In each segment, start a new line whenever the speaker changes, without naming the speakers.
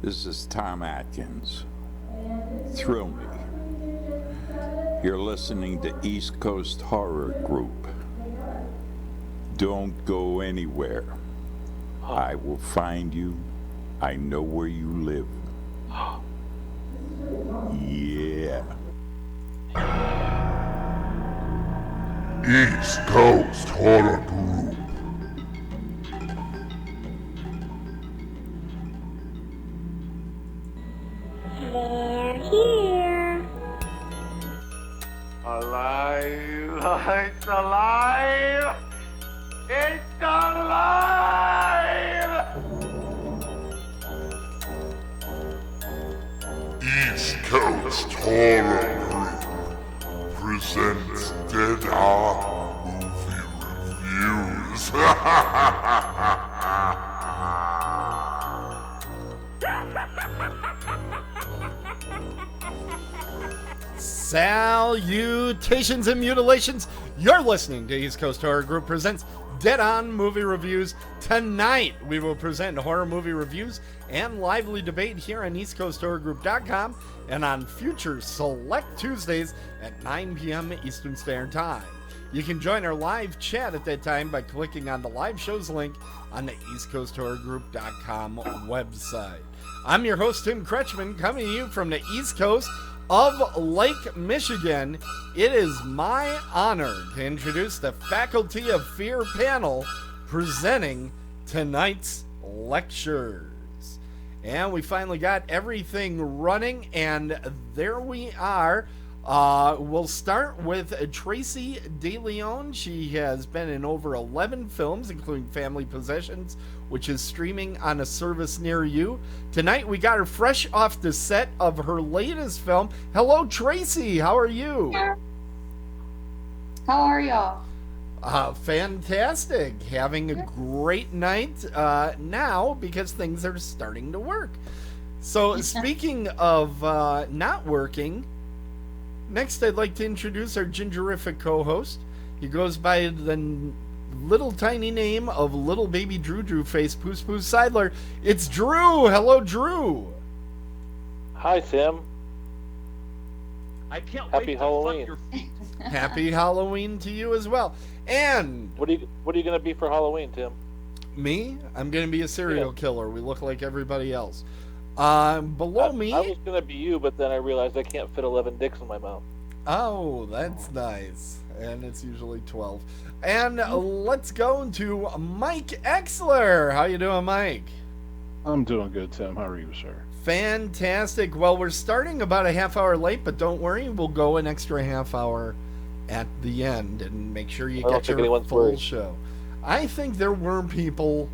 This is Tom Atkins. Thrill Me. You're listening to East Coast Horror Group. Don't go anywhere. I will find you. I know where you live. Yeah.
East Coast Horror Group.
They're here.
Alive! It's alive! It's alive!
East Coast Horror Group presents Dead Art Movie Reviews.
Salutations and mutilations. You're listening to East Coast Horror Group presents Dead On Movie Reviews. Tonight we will present horror movie reviews and lively debate here on eastcoasthorrorgroup.com and on future select Tuesdays at 9 p.m. Eastern Standard Time. You can join our live chat at that time by clicking on the live shows link on the eastcoasthorrorgroup.com website. I'm your host, Tim Kretschmann, coming to you from the East Coast of Lake Michigan. It is my honor to introduce the Faculty of Fear panel presenting tonight's lectures. And we finally got everything running, and there we are. We'll start with Tracey DeLeon. She has been in over 11 films, including Family Possessions, which is streaming on a service near you. Tonight we got her fresh off the set of her latest film. Hello, Tracey. How are you?
How are y'all?
Fantastic. Having a great night now because things are starting to work. So speaking of not working, next I'd like to introduce our gingerific co-host. He goes by the little tiny name of Little Baby Drew Face Poos Poos Seidler. It's Drew. Hello, Drew.
Hi, Tim.
I can't
Happy
wait to
Halloween.
fuck your...
Happy Halloween to you as well. And
What are you gonna be for Halloween, Tim?
me, I'm going to be a serial killer. We look like everybody else. Below me...
I was gonna be you, but then I realized I can't fit 11 dicks in my mouth.
Oh, that's nice. And it's usually 12. And let's go to Mike Exler. How you doing, Mike?
I'm doing good, Tim. How are you, sir?
Fantastic. Well, we're starting about a half hour late, but don't worry, we'll go an extra half hour at the end and make sure you
I don't
get
think
your
anyone's
full
worried.
show. I think there were people.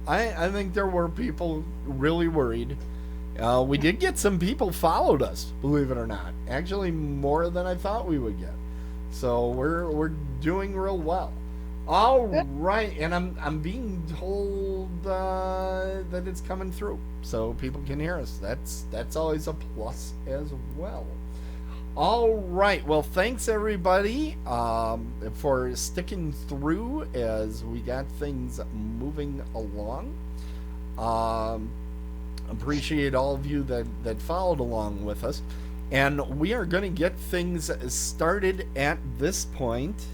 I think there were people really worried. We did get some people followed us, believe it or not. Actually, more than I thought we would get. So we're doing real well. All right, and I'm being told that it's coming through, so people can hear us. That's always a plus as well. All right, well, thanks everybody for sticking through as we got things moving along. Appreciate all of you that followed along with us. And we are going to get things started at this point.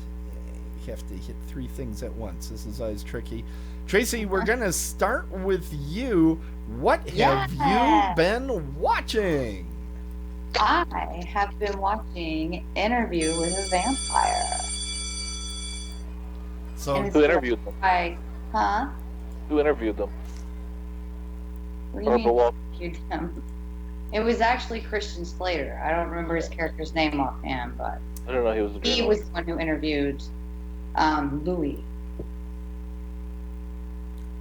You have to hit three things at once. This is always tricky. Tracey, we're going to start with you. What have you been watching?
I have been watching Interview with a Vampire.
So
Who interviewed them?
Huh?
Who interviewed them?
What do you mean? Interviewed him? It was actually Christian Slater. I don't remember his character's name offhand, but
I don't know. He was a
he was the one who interviewed Louis.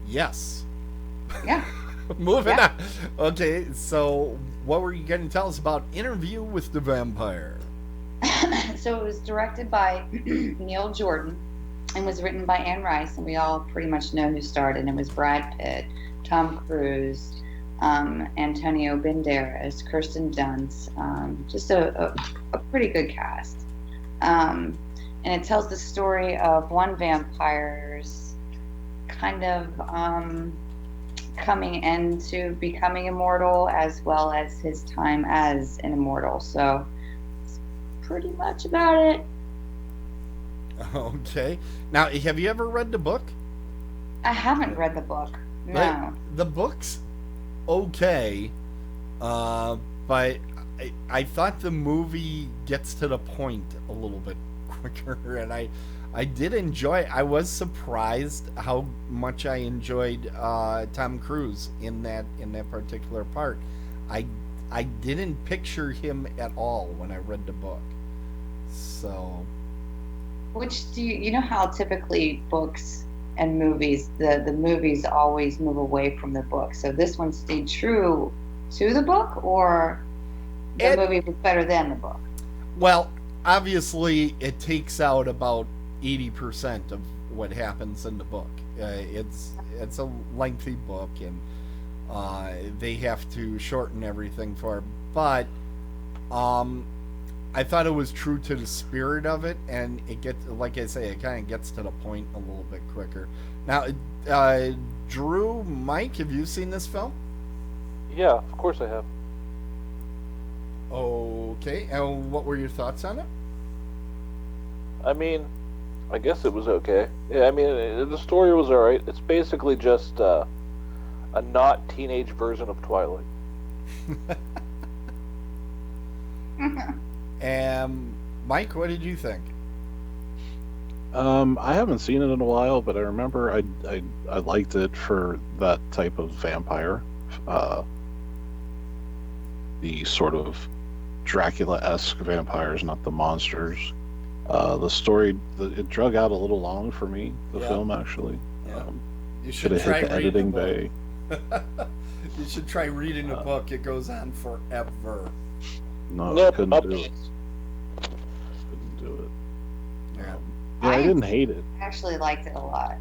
Yes.
Yeah.
Moving on. Okay, so what were you going to tell us about Interview with the Vampire?
So it was directed by Neil Jordan and was written by Anne Rice, and we all pretty much know who starred in it. It was Brad Pitt, Tom Cruise, Antonio Banderas, Kirsten Dunst, just a pretty good cast. And it tells the story of one vampire's kind of coming into becoming immortal as well as his time as an immortal. So it's pretty much about it.
Okay. Now, have you ever read the book?
I haven't read the book. No.
The book's okay, but I thought the movie gets to the point a little bit quicker, and I did enjoy it. I was surprised how much I enjoyed Tom Cruise in that particular part. I didn't picture him at all when I read the book. So,
Which do you know how typically books and movies, the movies always move away from the book. So this one stayed true to the book, or the movie was better than the book?
Well, obviously, it takes out about 80% of what happens in the book. It's a lengthy book, and they have to shorten everything for it. But I thought it was true to the spirit of it, and it gets, like I say, it kind of gets to the point a little bit quicker. Now, Drew, Mike, have you seen this film?
Yeah, of course I have.
Okay, and what were your thoughts on it?
I mean, I guess it was okay. Yeah, I mean, the story was alright. It's basically just a not teenage version of Twilight.
Mike, what did you think?
I haven't seen it in a while, but I remember I liked it for that type of vampire. The sort of Dracula-esque vampires, not the monsters. The story, it drug out a little long for me, the film, actually.
Yeah. You
Should
should
have
try
hit the
reading
editing
the
bay.
book. You should try reading the book. It goes on forever.
No, I
Nope,
couldn't do it.
updates.
Couldn't do it.
Yeah.
Yeah, I didn't hate it.
I actually liked it a lot.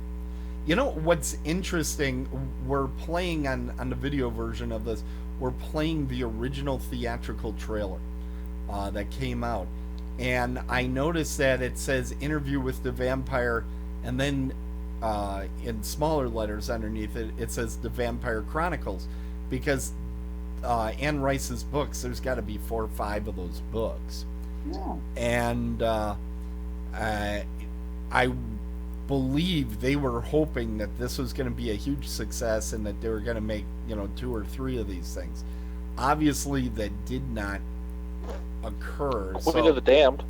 You know what's interesting? We're playing on the video version of this. We're playing the original theatrical trailer that came out, and I noticed that it says "Interview with the Vampire," and then in smaller letters underneath it, it says "The Vampire Chronicles," because Anne Rice's books, there's got to be 4 or 5 of those books.
Yeah.
And I believe they were hoping that this was going to be a huge success and that they were going to make 2 or 3 of these things. Obviously, that did not occur.
Movie to the Damned.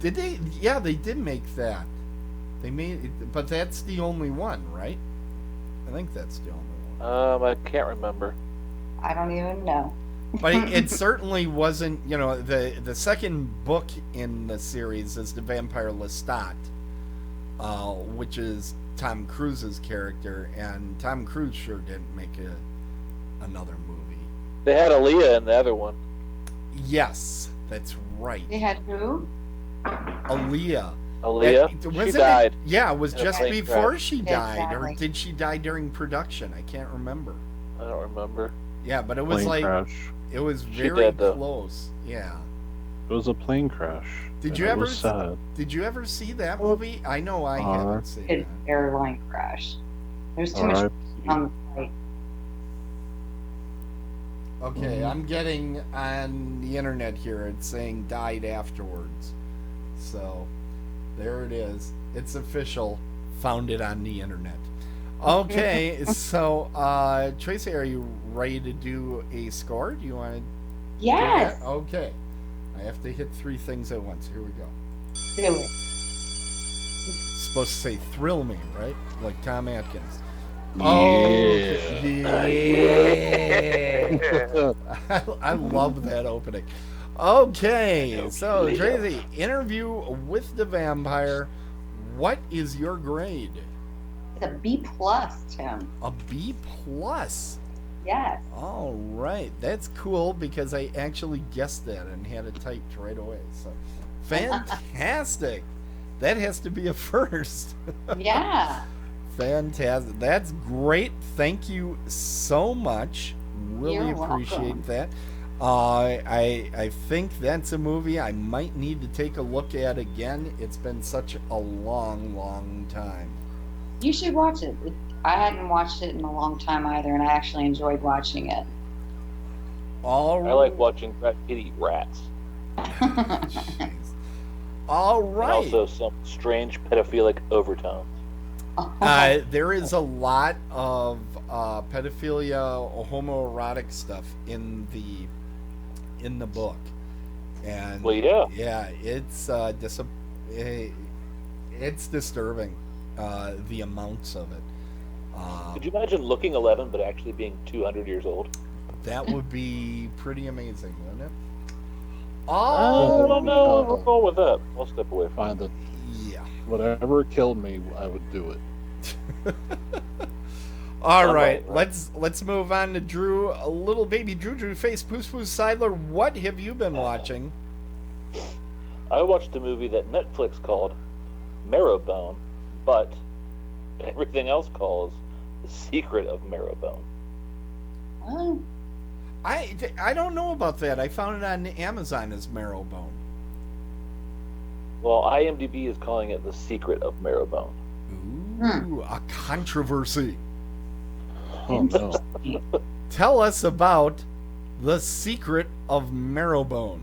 Did they? Yeah, they did make that. They made, but that's the only one, right? I think that's the only one.
I can't remember.
I don't even know.
But it certainly wasn't, the second book in the series is The Vampire Lestat, which is Tom Cruise's character, and Tom Cruise sure didn't make another movie.
They had Aaliyah in the other one.
Yes, that's right.
They had who?
Aaliyah.
She died.
Yeah, it was
in a
just
plane
before
crash.
she died, or
Exactly.
did she die during production? I can't remember.
I don't remember.
Yeah, but it was
Plane
like,
crash.
it was
She
very
did, though.
close. Yeah.
It was a plane crash.
Did
and
you
it
ever
was sad.
Did you ever see that movie? I know I haven't seen
An
it.
airline crash. There's too much
R.I.P.
on the flight.
Okay, I'm getting on the internet here. It's saying died afterwards. So, there it is. It's official. Found it on the internet. Okay, so Tracey, are you ready to do a score? Do you want to?
Yes.
Okay. I have to hit 3 things at once. Here we go.
Do it.
Supposed to say "thrill me," right? Like Tom Atkins. Yeah. I love that opening. Okay, so Tracy, Interview with the Vampire. What is your grade?
It's a B plus, Tim.
A B plus.
Yes.
All right, that's cool because I actually guessed that and had it typed right away. So, fantastic. That has to be a first.
Yeah.
Fantastic. That's great. Thank you so much. Really
You're
appreciate
welcome.
that. I think that's a movie I might need to take a look at again. It's been such a long time.
You should watch it. I hadn't watched it in a long time either, and I actually enjoyed watching it.
All
I like watching Brad Pitt eat rats.
All
And
right.
also some strange pedophilic overtones.
There is a lot of pedophilia or homoerotic stuff in the book, and
Well, yeah.
yeah, it's disturbing, the amounts of it.
Could you imagine looking 11 but actually being 200 years old?
That would be pretty amazing, wouldn't it?
I
Oh,
don't know if we're going with that. I'll step away from
Find it.
yeah.
Whatever killed me, I would do it.
All right, let's move on to Drew. A little baby Drew face Poos Poos Seidler. What have you been watching?
I watched a movie that Netflix called Marrowbone, but everything else calls The Secret of Marrowbone.
Oh,
I don't know about that. I found it on Amazon as Marrowbone.
Well, IMDb is calling it The Secret of Marrowbone.
Ooh, a controversy.
Oh no.
Tell us about The Secret of Marrowbone.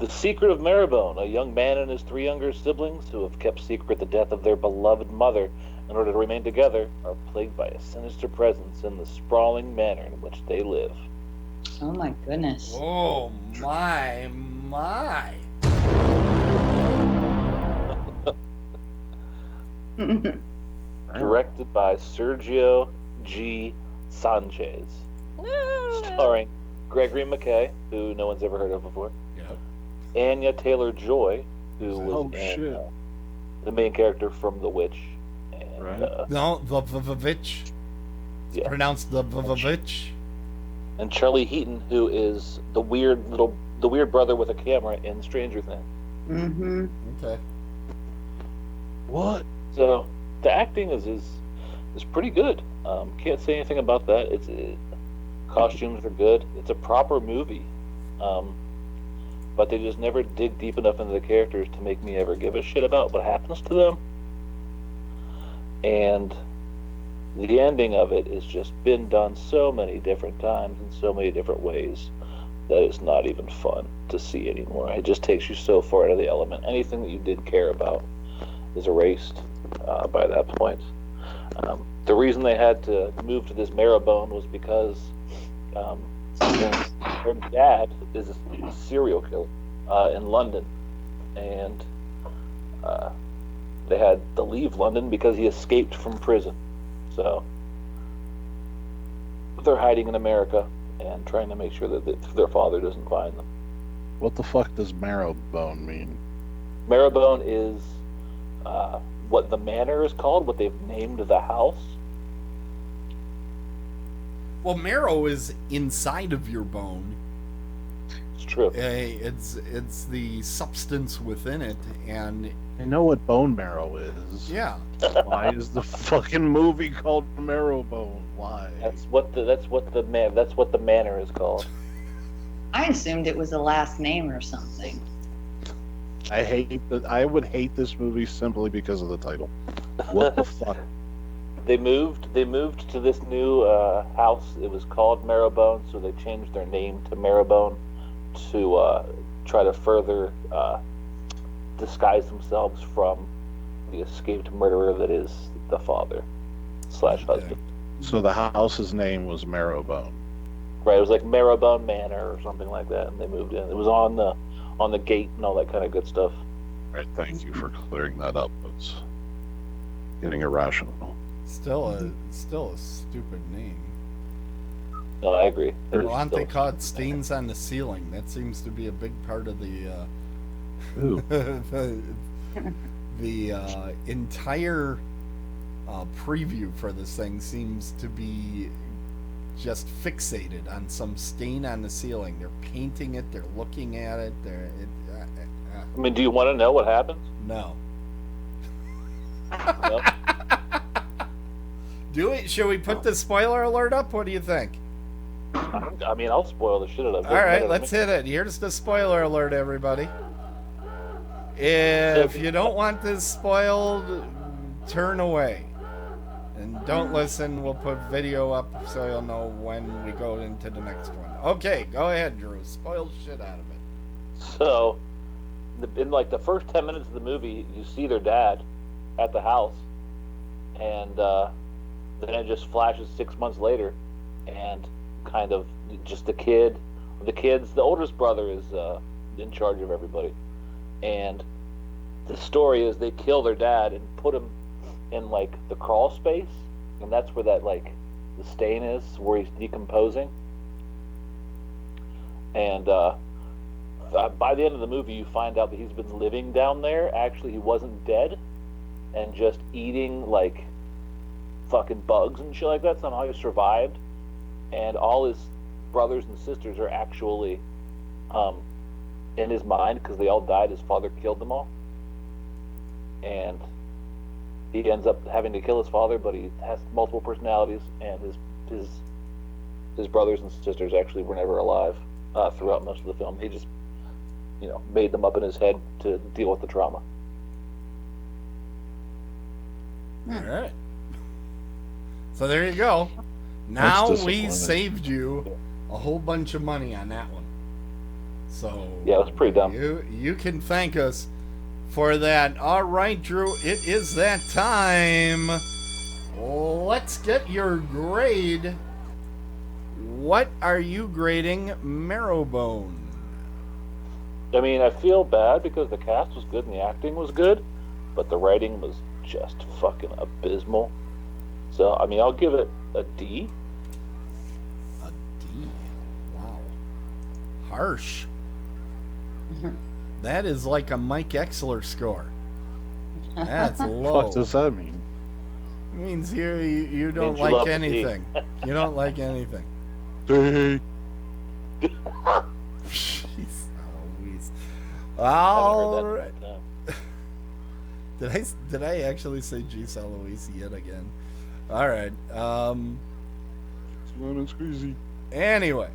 The Secret of Marrowbone, a young man and his 3 younger siblings who have kept secret the death of their beloved mother in order to remain together, are plagued by a sinister presence in the sprawling manor in which they live.
oh my goodness.
Oh my.
Directed by Sergio G. Sanchez. Starring Gregory McKay, who no one's ever heard of before.
Yep.
Anya Taylor-Joy, who was
shit.
The main character from The Witch. And,
Right.
No, the Vavitch.
Yeah.
Pronounced the Vavitch.
and Charlie Heaton, who is the weird brother with a camera in Stranger Things.
Mm-hmm.
Okay.
What?
So the acting is pretty good. Can't say anything about that. Costumes are good. It's a proper movie, but they just never dig deep enough into the characters to make me ever give a shit about what happens to them. And the ending of it has just been done so many different times in so many different ways that it's not even fun to see anymore. It just takes you so far out of the element. Anything that you did care about is erased by that point. The reason they had to move to this Marrowbone was because her dad is a serial killer in London, and they had to leave London because he escaped from prison. So they're hiding in America and trying to make sure that their father doesn't find them.
What the fuck does Marrowbone mean?
Marrowbone is what the manor is called, what they've named the house.
Well, marrow is inside of your bone.
It's true.
It's the substance within it, and
I know what bone marrow is.
yeah.
Why is the fucking movie called Marrowbone? Why?
That's what the manor is called.
I assumed it was a last name or something.
I would hate this movie simply because of the title. What the fuck?
They moved to this new house. It was called Marrowbone, so they changed their name to Marrowbone to try to further disguise themselves from the escaped murderer that is the father / husband.
So the house's name was Marrowbone.
Right, it was like Marrowbone Manor or something like that, and they moved in. It was on the gate and all that kind of good stuff.
Right, thank you for clearing that up. It's getting irrational.
Still a stupid name.
No, I agree.
Well, aren't they called stains on the ceiling? That seems to be a big part of the
Ooh.
the entire preview for this thing seems to be just fixated on some stain on the ceiling. They're painting it. They're looking at it.
I mean, do you want to know what happens?
No.
No?
Do it. Should we put the spoiler alert up? What do you think?
I mean, I'll spoil the shit out of it.
All right, let's hit it. Here's the spoiler alert, everybody. If you don't want this spoiled, turn away. don't listen. We'll put video up so you'll know when we go into the next one. Okay, go ahead, Drew. Spoil shit out of it.
So, in like the first 10 minutes of the movie, you see their dad at the house, and then it just flashes 6 months later, and kind of just the kids. The oldest brother is in charge of everybody, and the story is they kill their dad and put him in like the crawl space, and that's where that like the stain is where he's decomposing. And by the end of the movie, you find out that he's been living down there. Actually, he wasn't dead, and just eating like fucking bugs and shit like that. Somehow he survived, and all his brothers and sisters are actually in his mind because they all died. His father killed them all, and he ends up having to kill his father, but he has multiple personalities, and his brothers and sisters actually were never alive throughout most of the film. He just, made them up in his head to deal with the trauma.
All right. So there you go. Now we saved you a whole bunch of money on that one. So
yeah, it was pretty dumb.
You can thank us for that. All right, Drew, it is that time. Let's get your grade. What are you grading Marrowbone?
I mean, I feel bad because the cast was good and the acting was good, but the writing was just fucking abysmal. So, I mean, I'll give it a D.
A D? Wow. Harsh. That is like a Mike Exler score. That's low.
What does that mean?
It means you don't
Means you
like
love
anything. You don't like anything.
Hey.
Jeez Louise. All right. Did I actually say Jeez Louise yet again? All right.
It's crazy.
Anyway,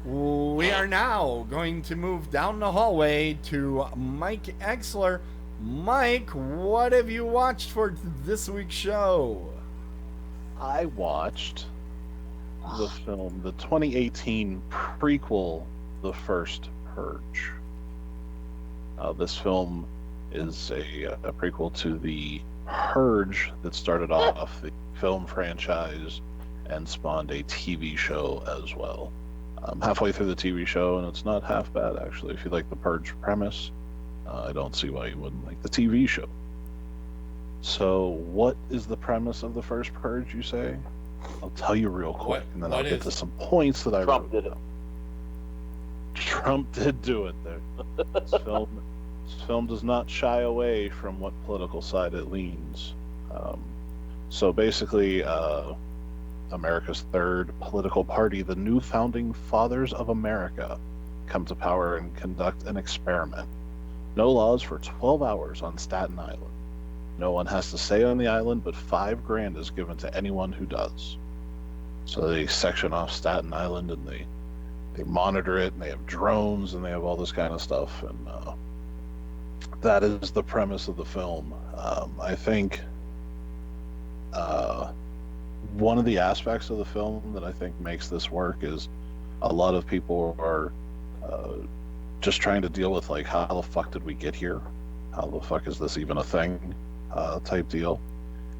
we are now going to move down the hallway to Mike Exler. Mike, what have you watched for this week's show?
I watched the film, the 2018 prequel, The First Purge. This film is a prequel to the Purge that started off the film franchise and spawned a TV show as well. I'm halfway through the TV show, and it's not half bad, actually. If you like the Purge premise, I don't see why you wouldn't like the TV show. So, what is the premise of the first Purge, you say? I'll tell you real quick, and then I'll get to some points that I
Trump
wrote
did it.
down. Trump did do it there. This film does not shy away from what political side it leans. So basically, America's third political party, the New Founding Fathers of America, come to power and conduct an experiment. No laws for 12 hours on Staten Island. No one has to stay on the island, but $5,000 is given to anyone who does. So they section off Staten Island, and they monitor it, and they have drones, and they have all this kind of stuff. And that is the premise of the film. I think one of the aspects of the film that I think makes this work is a lot of people are just trying to deal with, like, how the fuck did we get here? How the fuck is this even a thing? Type deal.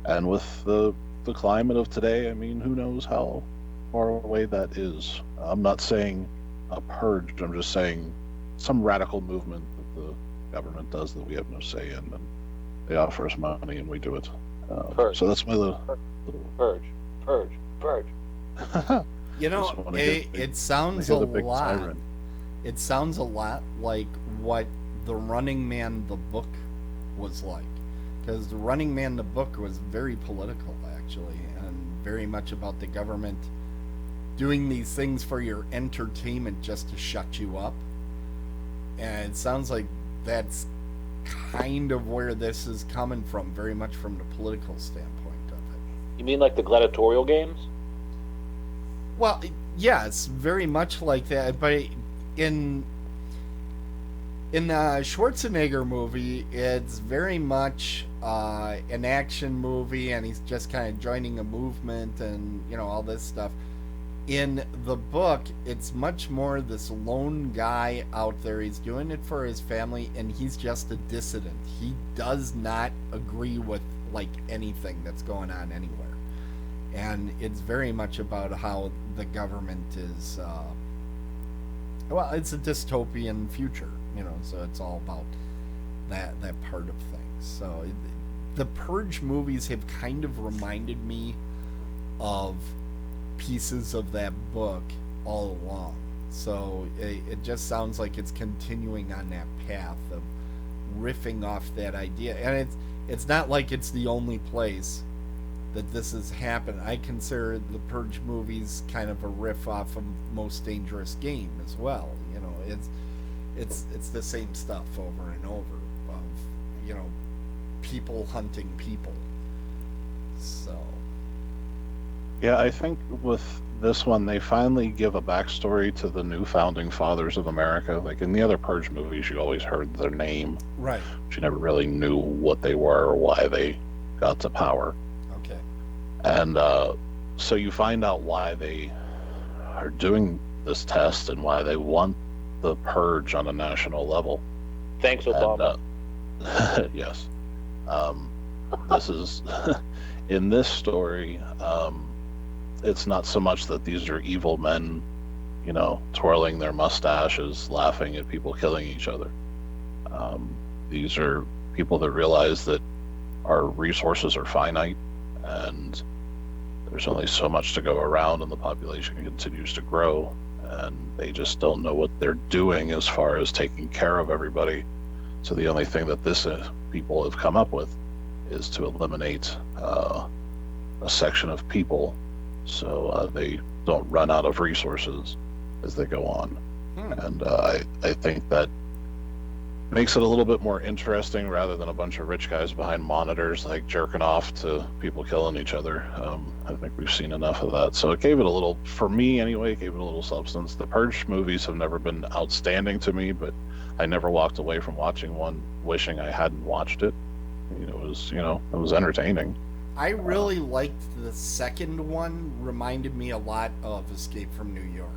And with the climate of today, I mean, who knows how far away that is. I'm not saying a purge, I'm just saying some radical movement that the government does that we have no say in, and they offer us money and we do it. So that's my little
Purge.
You know, it sounds a lot.
Siren.
It sounds a lot like what The Running Man, the book, was like. Because The Running Man, the book, was very political, actually, and very much about the government doing these things for your entertainment just to shut you up. And it sounds like that's kind of where this is coming from, very much from the political standpoint of it.
You mean like the gladiatorial games?
Well, yeah, it's very much like that, but In the Schwarzenegger movie, it's very much an action movie, and he's just kind of joining a movement and, all this stuff. In the book, it's much more this lone guy out there. He's doing it for his family, and he's just a dissident. He does not agree with, anything that's going on anywhere. And it's very much about how the government is, it's a dystopian future, so it's all about that part of things. So the Purge movies have kind of reminded me of pieces of that book all along. So it just sounds like it's continuing on that path of riffing off that idea. And it's not like it's the only place that this has happened. I consider the Purge movies kind of a riff off of Most Dangerous Game as well. It's the same stuff over and over of, people hunting people. So
Yeah, I think with this one, they finally give a backstory to the new founding fathers of America. Like in the other Purge movies, you always heard their name.
Right.
But you never really knew what they were or why they got to power.
Okay.
And so you find out why they are doing this test and why they want the Purge on a national level.
Thanks, Obama.
And, yes. This is in this story. It's not so much that these are evil men, twirling their mustaches, laughing at people killing each other. These are people that realize that our resources are finite and there's only so much to go around, and the population continues to grow, and they just don't know what they're doing as far as taking care of everybody. So the only thing that this people have come up with is to eliminate a section of people so they don't run out of resources as they go on. And I think that makes it a little bit more interesting rather than a bunch of rich guys behind monitors jerking off to people killing each other. I think we've seen enough of that. So it gave it a little, for me anyway, it gave it a little substance. The Purge movies have never been outstanding to me, but I never walked away from watching one wishing I hadn't watched it. It was entertaining.
I really liked the second one. Reminded me a lot of Escape from New York.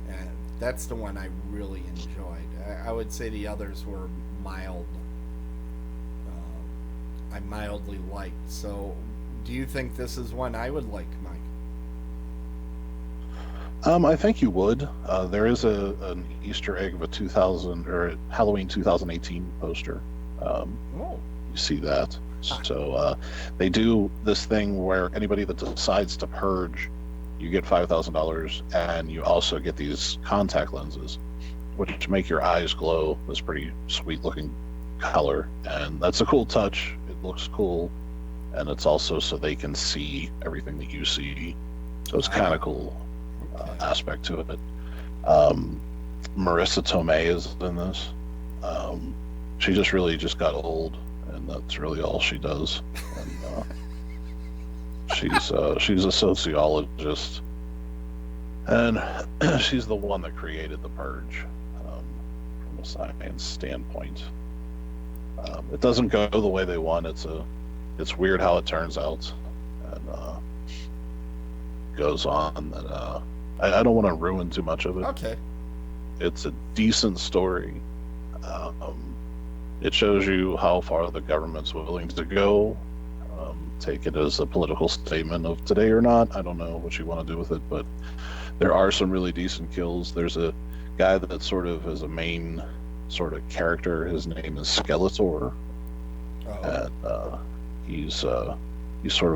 And that's the one I really enjoyed. I would say the others were mild. I mildly liked. So, do you think this is one I would like, Mike?
I think you would. There is an Easter egg of a Halloween 2018 poster. You see that. So they do this thing where anybody that decides to purge, you get $5,000, and you also get these contact lenses, which make your eyes glow. This pretty sweet looking color, and that's a cool touch. It looks cool, and it's also so they can see everything that you see. So it's kind of cool aspect to it. Marissa Tomei is in this. She just got old, and that's really all she does. And she's a sociologist, and she's the one that created the Purge from a science standpoint. It doesn't go the way they want. It's weird how it turns out, and goes on that I don't want to ruin too much of it.
Okay.
It's a decent story. It shows you how far the government's willing to go. Take it as a political statement of today or not. I don't know what you want to do with it, but there are some really decent kills. There's a guy that sort of is a main sort of character. His name is Skeletor. And he's sort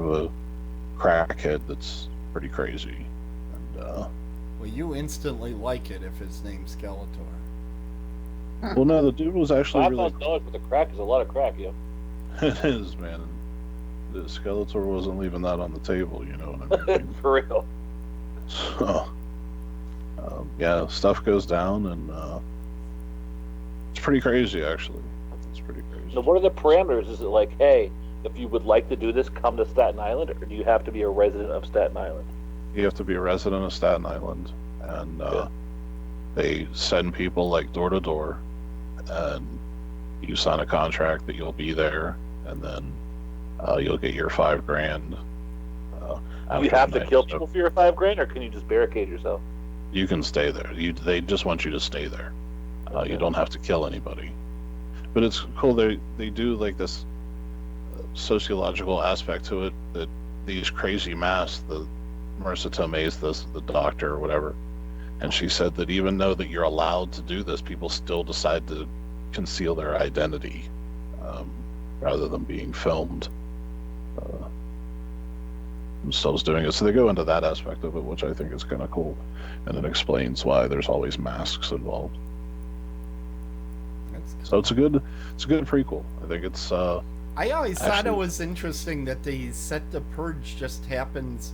of a crackhead that's pretty crazy. And
well, you instantly like it if his name's Skeletor.
well, no, the dude was actually really.
$5,000 for the crack is a lot of crack, yo.
It is, man. The Skeletor wasn't leaving that on the table, you know what I mean?
For real.
So, yeah, stuff goes down, and it's pretty crazy, actually. It's pretty crazy.
So what are the parameters? Is it like, hey, if you would like to do this, come to Staten Island, or do you have to be a resident of Staten Island?
You have to be a resident of Staten Island, and they send people door to door, and you sign a contract that you'll be there, and then you'll get your $5,000.
You have to kill people for your $5,000, or can you just barricade yourself?
You can stay there. They just want you to stay there. You don't have to kill anybody. But it's cool. They do like this sociological aspect to it, that these crazy masks. The Marissa Tomei's the doctor or whatever, and she said that even though that you're allowed to do this, people still decide to conceal their identity rather than being filmed themselves doing it. So they go into that aspect of it, which I think is kind of cool, and it explains why there's always masks involved. So it's a good prequel. I think it's.
I always thought it was interesting that they said the Purge just happens,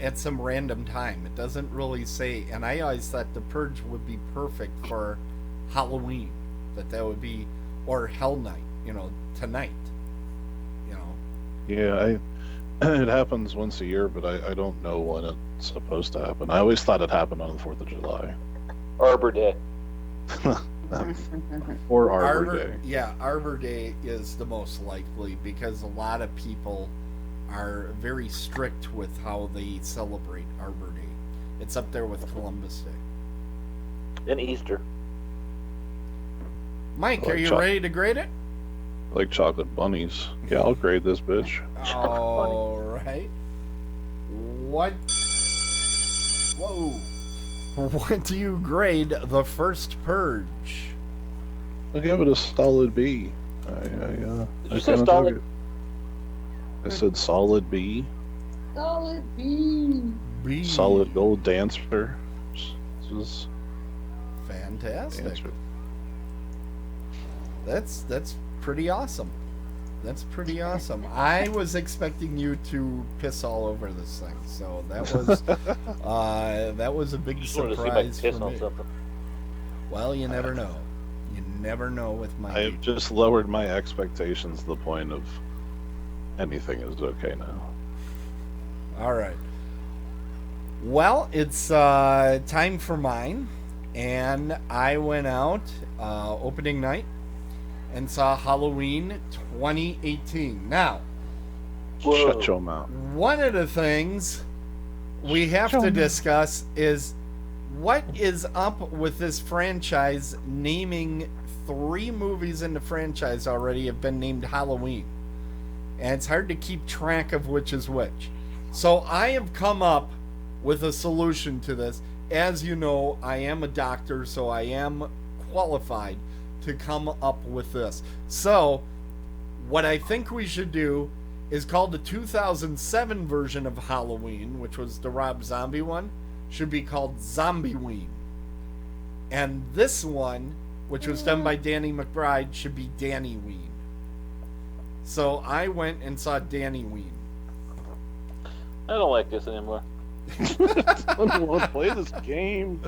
at some random time. It doesn't really say, and I always thought the Purge would be perfect for Halloween, that would be, or Hell Night, tonight,
Yeah, it happens once a year, but I don't know when it's supposed to happen. I always thought it happened on the 4th of July.
Arbor Day.
Or Arbor Day.
Yeah, Arbor Day is the most likely, because a lot of people are very strict with how they celebrate Arbor Day. It's up there with Columbus Day.
And Easter.
Mike, are you ready to grade it?
Like chocolate bunnies. Yeah, I'll grade this bitch.
All right. What? Whoa. What do you grade the first Purge?
I'll give it a solid B.
Did you say solid?
I said solid B.
Solid B.
B.
Solid gold dancer. This is
fantastic.
Dancer.
That's pretty awesome. That's pretty awesome. I was expecting you to piss all over this thing, so that was a big surprise for me. Well, you never know. You never know with my.
I've just lowered my expectations to the point of anything is okay now.
All right. Well, it's time for mine, and I went out opening night and saw Halloween 2018. Now,
shut your mouth.
One of the things we have to discuss is what is up with this franchise naming 3 movies in the franchise already have been named Halloween. And it's hard to keep track of which is which. So I have come up with a solution to this. As you know, I am a doctor, so I am qualified to come up with this. So, what I think we should do is call the 2007 version of Halloween, which was the Rob Zombie one, should be called Zombieween. And this one, which was done by Danny McBride, should be Dannyween. So I went and saw Dannyween.
I don't like this anymore.
I don't want to play this game.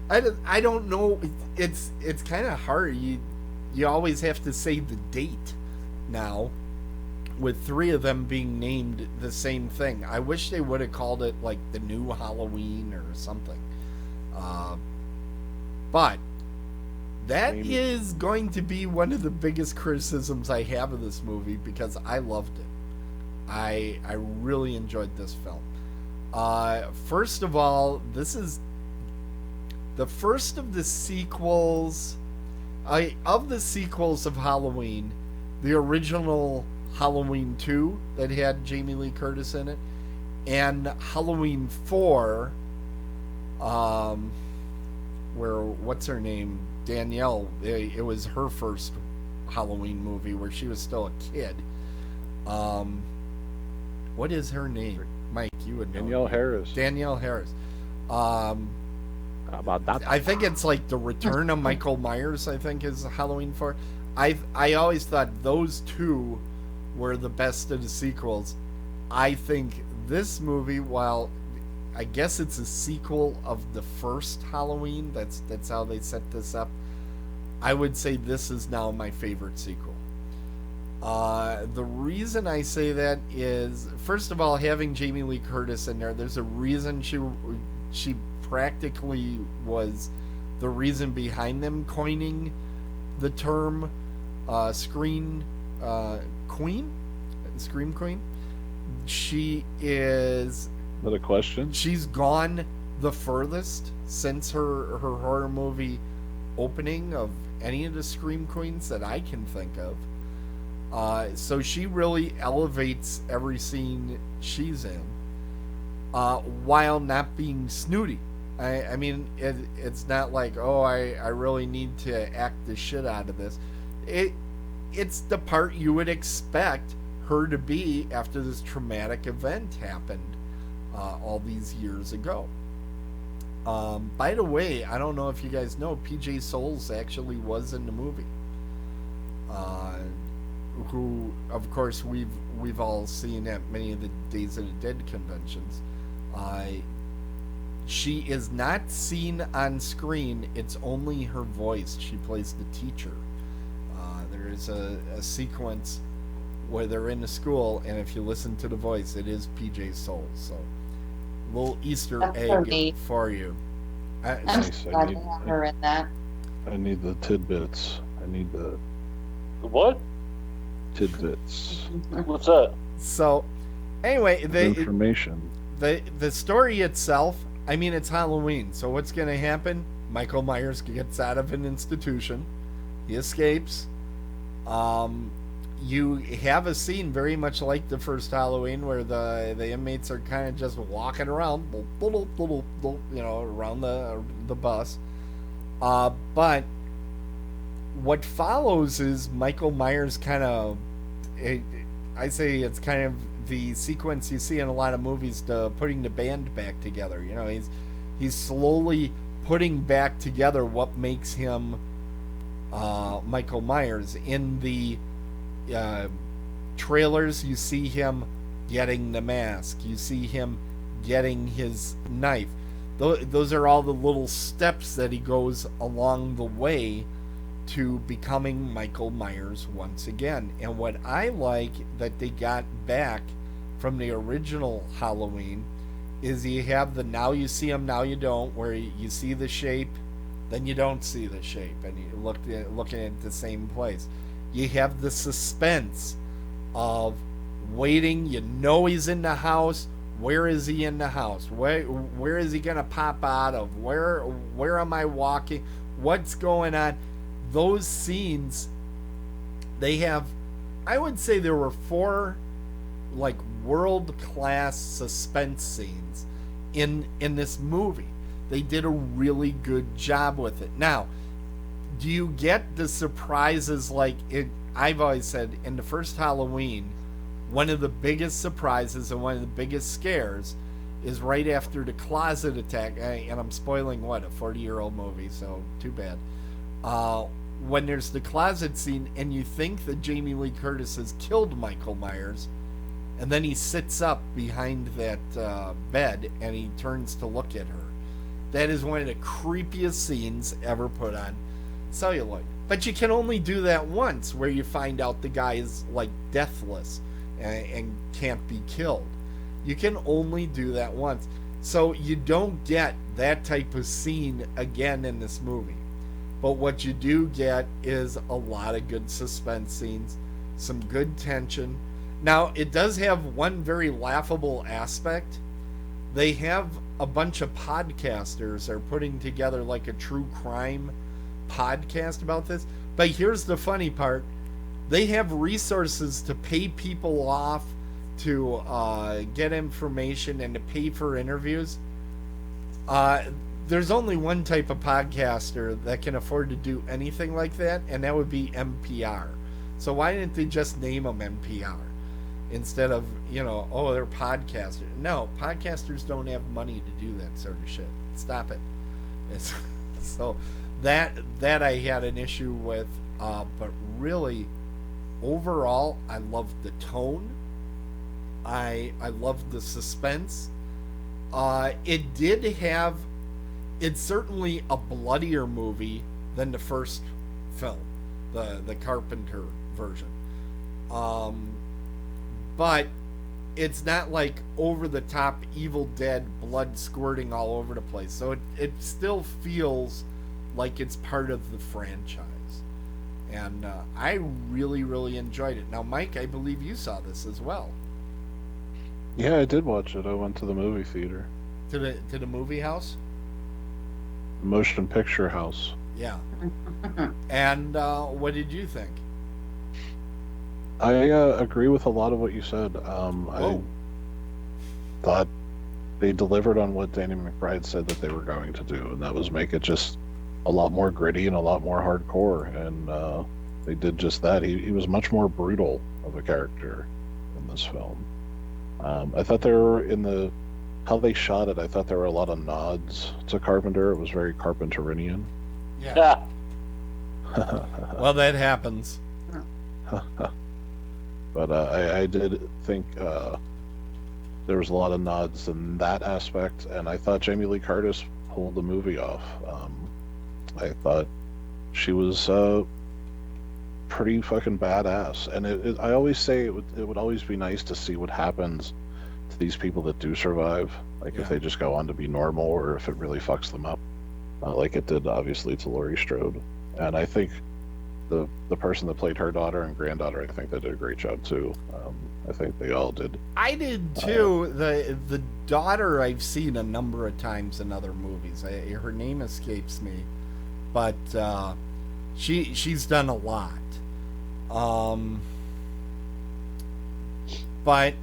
I don't know. It's kind of hard. You always have to say the date now, with 3 of them being named the same thing. I wish they would have called it like the new Halloween or something. But that is going to be one of the biggest criticisms I have of this movie, because I loved it. I really enjoyed this film. First of all, this is the first of the sequels. Of the sequels of Halloween, the original Halloween 2 that had Jamie Lee Curtis in it, and Halloween 4, where, what's her name? Danielle, it was her first Halloween movie where she was still a kid. What is her name? Mike, you would know.
Danielle Harris.
Danielle Harris.
How about that?
I think it's like the Return of Michael Myers, I think, is Halloween 4. I always thought those 2 were the best of the sequels. I think this movie, while I guess it's a sequel of the first Halloween, that's how they set this up, I would say this is now my favorite sequel. The reason I say that is, first of all, having Jamie Lee Curtis in there's a reason she practically was the reason behind them coining the term screen queen, scream queen. She is.
Is that a question?
She's gone the furthest since her horror movie opening of any of the scream queens that I can think of. So she really elevates every scene she's in, while not being snooty. I mean, it's not like, oh, I really need to act the shit out of this. It's the part you would expect her to be after this traumatic event happened all these years ago. By the way, I don't know if you guys know, PJ Souls actually was in the movie. Who, of course, we've all seen at many of the Days of the Dead conventions. She is not seen on screen. It's only her voice. She plays the teacher. There is a sequence where they're in a school, and if you listen to the voice, it is PJ Souls. So, little Easter egg for you.
I'm glad to have her in that.
I need the tidbits. I need the
What?
tidbits.
What's that?
So, anyway,
Information.
the story itself, I mean, it's Halloween, so what's going to happen? Michael Myers gets out of an institution. He escapes. You have a scene very much like the first Halloween where the inmates are kind of just walking around, around the bus. But what follows is Michael Myers kind of, I say it's kind of the sequence you see in a lot of movies, putting the band back together. You know, he's slowly putting back together what makes him Michael Myers. In the trailers, you see him getting the mask. You see him getting his knife. Those are all the little steps that he goes along the way to becoming Michael Myers once again. And what I like that they got back from the original Halloween is you have the now you see him, now you don't, where you see the shape, then you don't see the shape, and you're looking at the same place. You have the suspense of waiting. You know he's in the house. Where is he in the house? Where is he gonna pop out of? Where am I walking? What's going on? Those scenes, they have, I would say there were 4 like world-class suspense scenes in this movie. They did a really good job with it. Now, do you get the surprises like it? I've always said in the first Halloween, one of the biggest surprises and one of the biggest scares is right after the closet attack. And I'm spoiling a 40-year-old movie, so too bad. When there's the closet scene and you think that Jamie Lee Curtis has killed Michael Myers, and then he sits up behind that bed and he turns to look at her. That is one of the creepiest scenes ever put on celluloid. But you can only do that once, where you find out the guy is like deathless and can't be killed. You can only do that once. So you don't get that type of scene again in this movie. But what you do get is a lot of good suspense scenes, some good tension. Now, it does have one very laughable aspect. They have a bunch of podcasters are putting together like a true crime podcast about this. But here's the funny part. They have resources to pay people off to get information and to pay for interviews. There's only one type of podcaster that can afford to do anything like that, and that would be NPR. So why didn't they just name them NPR instead of, oh, they're podcasters? No, podcasters don't have money to do that sort of shit. Stop it. So that I had an issue with, but really, overall, I loved the tone. I loved the suspense. It's certainly a bloodier movie than the first film, the Carpenter version. But it's not like over the top Evil Dead blood squirting all over the place. So it still feels like it's part of the franchise. And I really, really enjoyed it. Now, Mike, I believe you saw this as well.
Yeah, I did watch it. I went to the movie theater.
To the movie house?
Motion picture house.
Yeah. And what did you think?
I agree with a lot of what you said. I thought they delivered on what Danny McBride said that they were going to do, and that was make it just a lot more gritty and a lot more hardcore. And they did just that. He was much more brutal of a character in this film. I thought there were how they shot it. I thought there were a lot of nods to Carpenter. It was very Carpenterian.
Yeah. Well, that happens.
But I did think there was a lot of nods in that aspect, and I thought Jamie Lee Curtis pulled the movie off. I thought she was pretty fucking badass, and I always say it would always be nice to see what happens to these people that do survive, like if they just go on to be normal, or if it really fucks them up, like it did obviously to Laurie Strode. And I think the person that played her daughter and granddaughter, I think they did a great job too. I think they all did.
I did too. The daughter I've seen a number of times in other movies. Her name escapes me, but she's done a lot. But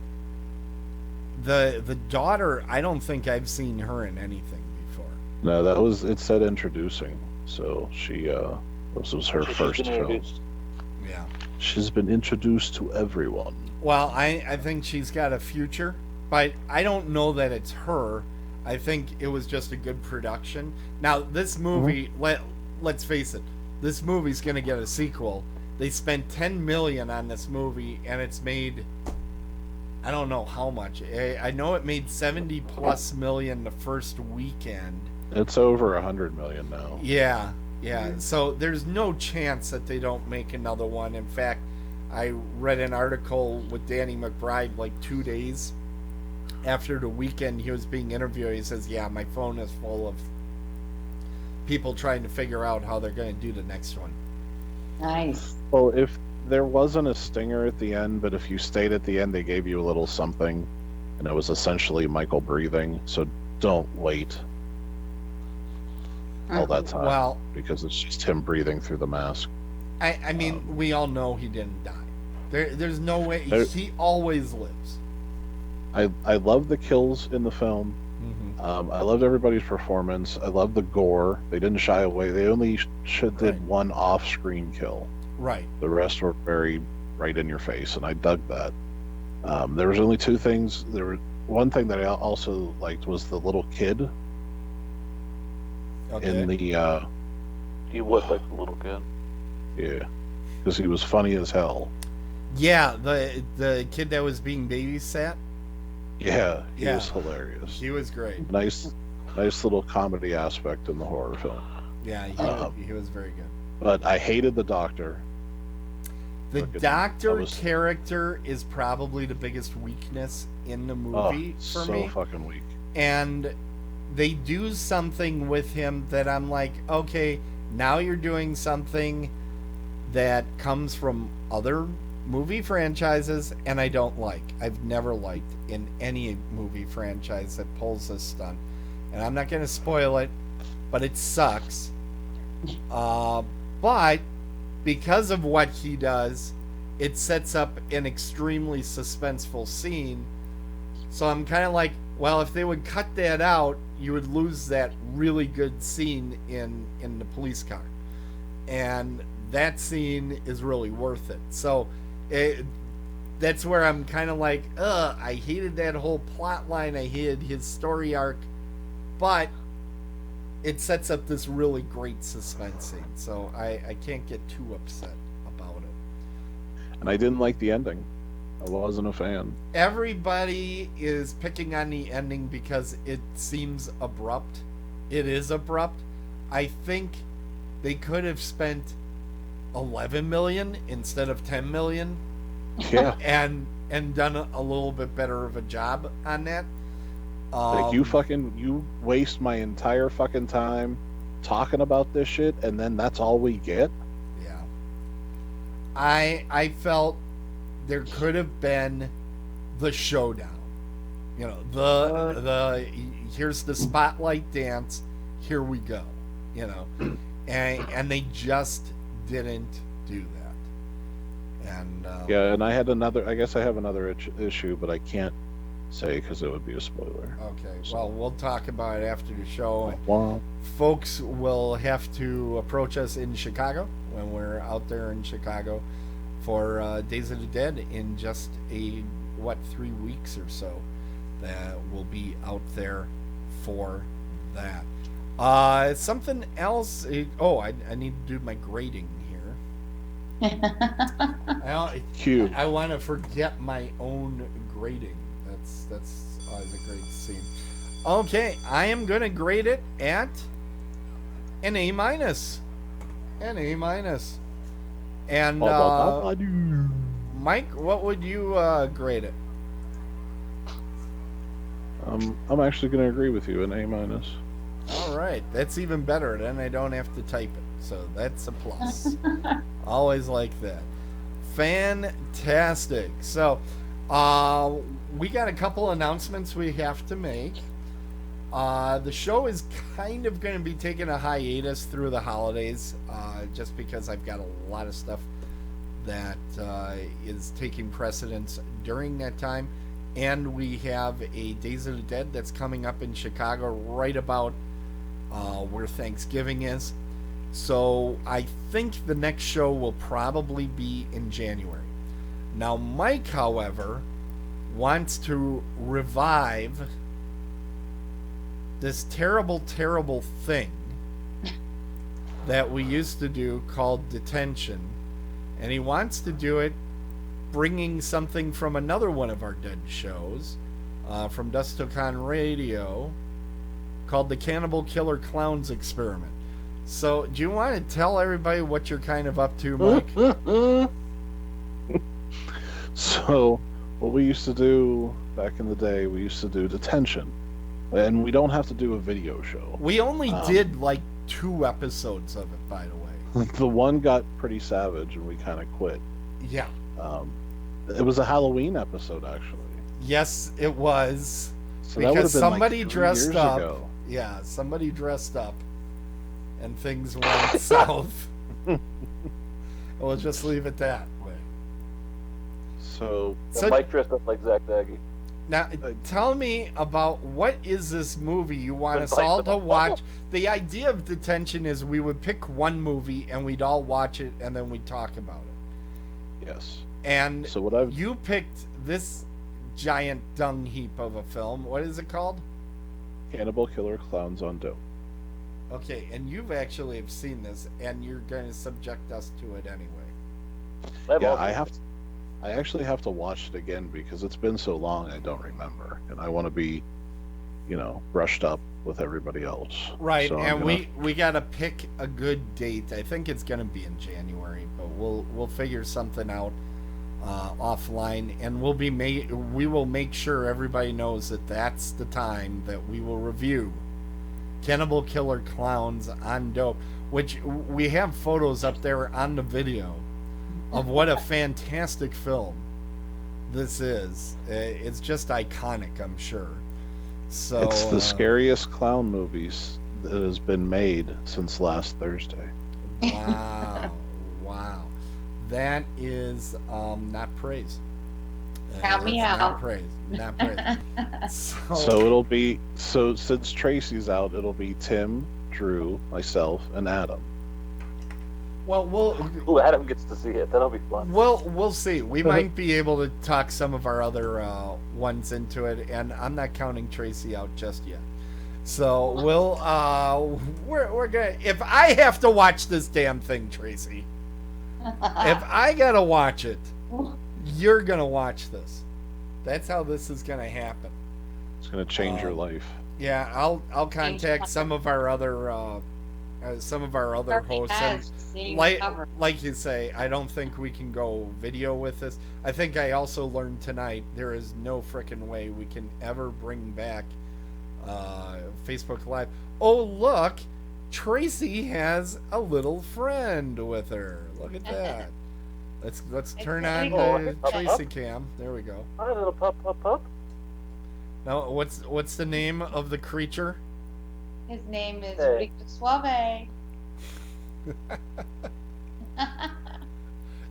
the daughter, I don't think I've seen her in anything before.
No, it said introducing, so this was her first film.
Yeah.
She's been introduced to everyone.
Well, I think she's got a future, but I don't know that it's her. I think it was just a good production. Now, this movie, let's face it, this movie's going to get a sequel. They spent $10 million on this movie, and it's made, I don't know how much. I know it made $70+ million the first weekend.
It's over $100 million now.
Yeah. So there's no chance that they don't make another one. In fact, I read an article with Danny McBride like 2 days after the weekend he was being interviewed. He says, yeah, my phone is full of people trying to figure out how they're going to do the next one.
Nice.
Well, if there wasn't a stinger at the end, but if you stayed at the end, they gave you a little something, and it was essentially Michael breathing. So don't wait all that time.
Well,
because it's just him breathing through the mask.
I mean, we all know he didn't die. There's no way. He always lives.
I love the kills in the film.
Mm-hmm.
I loved everybody's performance. I love the gore. They didn't shy away. They only did one off-screen kill.
Right.
The rest were very right in your face, and I dug that. There was only two things. One thing that I also liked was the little kid.
Okay.
In the
He was like a little kid.
Yeah, because he was funny as hell.
Yeah, the kid that was being babysat.
Yeah, he was hilarious.
He was great.
Nice little comedy aspect in the horror film.
Yeah, he was very good.
But I hated the doctor.
The doctor character is probably the biggest weakness in the movie for me.
So fucking weak.
And they do something with him that I'm like, okay, now you're doing something that comes from other movie franchises, and I don't like. I've never liked in any movie franchise that pulls this stunt. And I'm not going to spoil it, but it sucks. But because of what he does, it sets up an extremely suspenseful scene. So I'm kind of like, well, if they would cut that out, you would lose that really good scene in the police car. And that scene is really worth it. So that's where I'm kind of like, I hated that whole plot line. I hated his story arc. But it sets up this really great suspense scene. So I can't get too upset about it.
And I didn't like the ending. I wasn't a fan.
Everybody is picking on the ending because it seems abrupt. It is abrupt. I think they could have spent 11 million instead of 10 million.
Yeah.
and done a little bit better of a job on that.
Like you waste my entire fucking time talking about this shit, and then that's all we get.
Yeah. I felt there could have been the showdown. You know, the here's the spotlight dance. Here we go. You know, and they just didn't do that. And
yeah, and I had another. I guess I have another issue, but I can't say because it would be a spoiler.
Okay,
So-
well, we'll talk about it after the show. And
Wow.
folks will have to approach us in Chicago when we're out there in Chicago for Days of the Dead in just 3 weeks or so. That we'll be out there for that. Something else. I need to do my grading here.
Cute.
I want to forget my own grading. That's always a great scene. Okay, I am gonna grade it at an A minus. An A minus. And Mike, what would you grade it?
I'm actually going to agree with you, an A minus.
All right, that's even better. Then I don't have to type it, so that's a plus. Always like that. Fantastic. So, we got a couple announcements we have to make. The show is kind of going to be taking a hiatus through the holidays, just because I've got a lot of stuff that is taking precedence during that time. And we have a Days of the Dead that's coming up in Chicago right about where Thanksgiving is. So I think the next show will probably be in January. Now, Mike, however, wants to revive this terrible, terrible thing that we used to do called Detention. And he wants to do it bringing something from another one of our Dead shows, from Dusk Till Dawn Radio, called the Cannibal Killer Clowns Experiment. So, do you want to tell everybody what you're kind of up to, Mike?
So, what we used to do back in the day, we used to do Detention. And we don't have to do a video show.
We only did like 2 episodes of it, by the way.
The one got pretty savage and we kind of quit.
Yeah.
It was a Halloween episode, actually.
Yes, it was.
So that would
Because
have been
somebody
like 3
dressed
years
up.
ago.
Yeah, somebody dressed up. And things went south. We'll just leave it that way.
So
Mike dressed up like Zach Daggy.
Now, tell me about what is this movie you want us
Like
all
the-
to watch? The idea of Detention is we would pick one movie and we'd all watch it and then we'd talk about it.
yes.
And
So what I've
you picked this giant dung heap of a film. What is it called?
Cannibal Killer Clowns on Dope.
Okay, and you've actually have seen this, and you're going to subject us to it anyway.
Yeah, I actually have to watch it again because it's been so long I don't remember, and I want to be, brushed up with everybody else.
Right,
So
and we got to pick a good date. I think it's going to be in January, but we'll figure something out offline, and we will make sure everybody knows that that's the time that we will review Cannibal Killer Clowns on Dope, which we have photos up there on the video of what a fantastic film this is. It's just iconic, I'm sure. So
It's the scariest clown movies that has been made since last Thursday.
Wow. That is not praise.
Count me
That's
out.
Not praise. Not praise.
So it'll be since Tracy's out, it'll be Tim, Drew, myself, and Adam.
Well,
Ooh, Adam gets to see it. That'll be fun.
we'll see. We might be able to talk some of our other ones into it, and I'm not counting Tracy out just yet. So we're gonna. If I have to watch this damn thing, Tracy, if I gotta watch it, you're gonna watch this. That's how this is gonna happen.
It's gonna change your life.
Yeah, I'll contact some of our other hosts. And like you say, I don't think we can go video with this. I think I also learned tonight there is no frickin' way we can ever bring back Facebook Live. Oh look, Tracey has a little friend with her. Look at that. Let's turn on the Tracey cam. There we go.
Hi, little pup.
Now, what's the name of the creature?
His name is
Hey.
Rico Suave.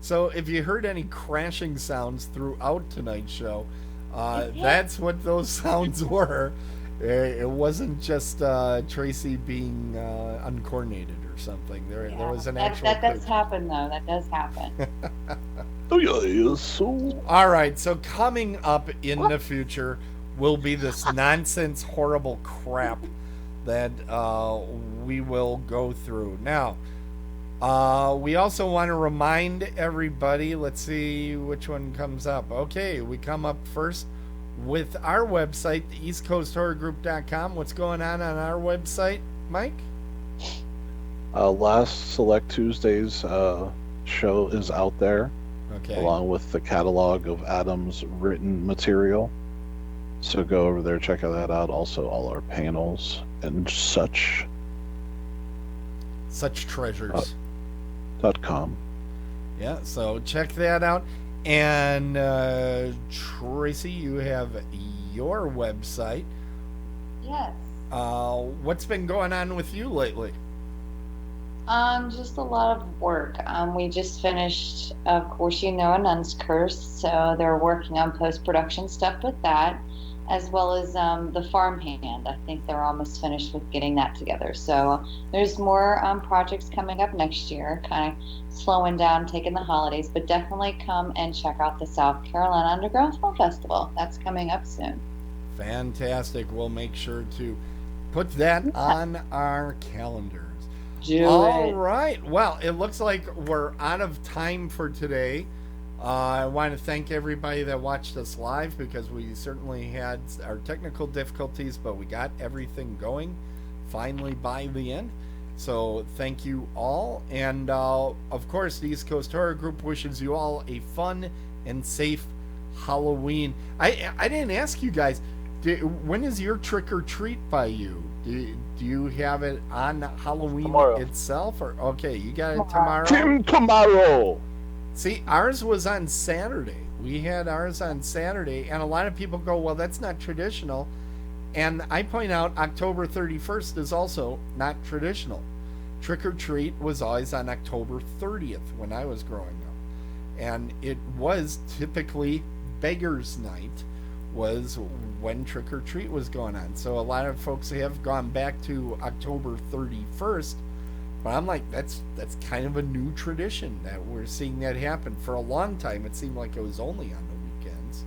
So if you heard any crashing sounds throughout tonight's show, that's what those sounds were. It wasn't just Tracey being uncoordinated or something. There was an actual.
That does happen, though. That does happen.
Oh yeah, so
All right, so coming up in the future will be this nonsense, horrible crap that we will go through. Now, we also want to remind everybody, let's see which one comes up. Okay, we come up first with our website, eastcoasthorrorgroup.com. What's going on our website, Mike?
last Select Tuesdays show is out there,
Okay.
along with the catalog of Adam's written material. So go over there, check that out. Also, all our panels and such.
Such treasures.
.com.
Yeah, so check that out. And Tracey, you have your website.
Yes.
What's been going on with you lately?
Just a lot of work. We just finished, of course, A Nun's Curse, so they're working on post-production stuff with that, as well as the Farmhand. I think they're almost finished with getting that together. So there's more projects coming up next year, kind of slowing down, taking the holidays, but definitely come and check out the South Carolina Underground Film Festival. That's coming up soon.
Fantastic. We'll make sure to put that on our calendars.
All
Right. Well, it looks like we're out of time for today. I want to thank everybody that watched us live, because we certainly had our technical difficulties, but we got everything going finally by the end. So thank you all. And of course, the East Coast Horror Group wishes you all a fun and safe Halloween. I didn't ask you guys, when is your trick or treat by you? Do you have it on Halloween
Tomorrow.
itself? Or okay, you got it tomorrow?
Tim tomorrow.
See, ours was on Saturday. We had ours on Saturday, and a lot of people go, well, that's not traditional. And I point out October 31st is also not traditional. Trick or treat was always on October 30th when I was growing up. And it was typically Beggar's Night was when trick or treat was going on. So a lot of folks have gone back to October 31st. But I'm like, that's kind of a new tradition that we're seeing that happen. For a long time, it seemed like it was only on the weekends.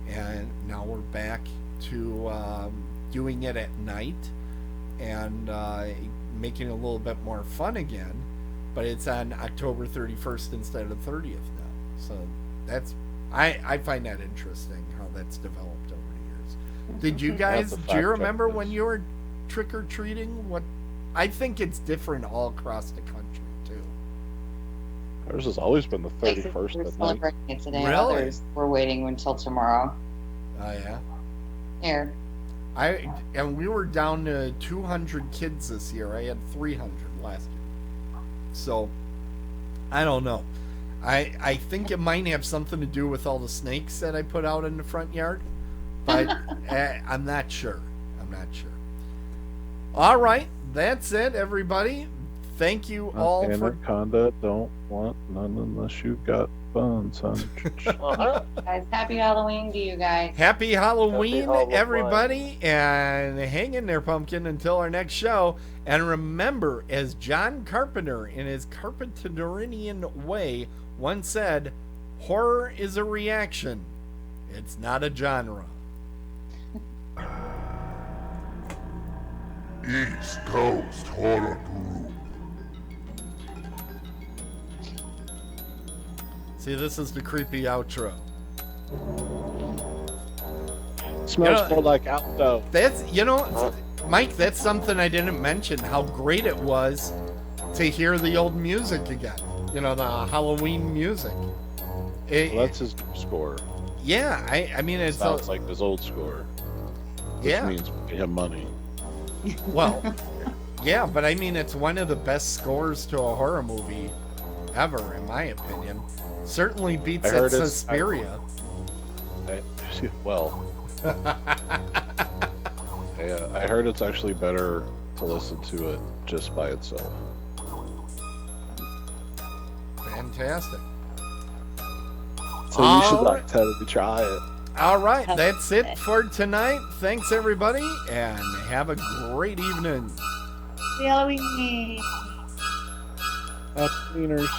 And now we're back to doing it at night and making it a little bit more fun again. But it's on October 31st instead of 30th now. So that's, I find that interesting how that's developed over the years. Did you guys,
That's a
do you
fact
remember
check
when
this.
you were trick-or-treating? What? I think it's different all across the country too.
Ours has always been the
Places
31st
we're
at night.
celebrating it today.
Really?
Others we're waiting until tomorrow.
Oh yeah.
Here.
And we were down to 200 kids this year. I had 300 last year. So I don't know. I think it might have something to do with all the snakes that I put out in the front yard, but I'm not sure. All right. That's it, everybody. Thank you all for.
Anaconda don't want none unless you've got fun, son.
Guys, happy Halloween to you guys.
Happy Halloween,
Happy Halloween.
everybody, and hang in there, pumpkin, until our next show. And remember, as John Carpenter, in his Carpenterian way, once said, horror is a reaction. It's not a genre.
East Coast Horror Group.
See, this is the creepy outro.
Smells
Yeah.
more like outdoor.
That's, Mike, that's something I didn't mention, how great it was to hear the old music again. The Halloween music.
Well, that's his score.
Yeah, I mean, it's
Sounds like his old score. Which
yeah.
means pay him money.
Well, Yeah, but I mean, it's one of the best scores to a horror movie ever, in my opinion. Certainly beats
I heard it's-
Suspiria.
Well, yeah, I heard it's actually better to listen to it just by itself.
Fantastic.
So you should like totally try it.
All right, that's it for tonight. Thanks, everybody, and have a great evening.
Halloween.
Cleaners.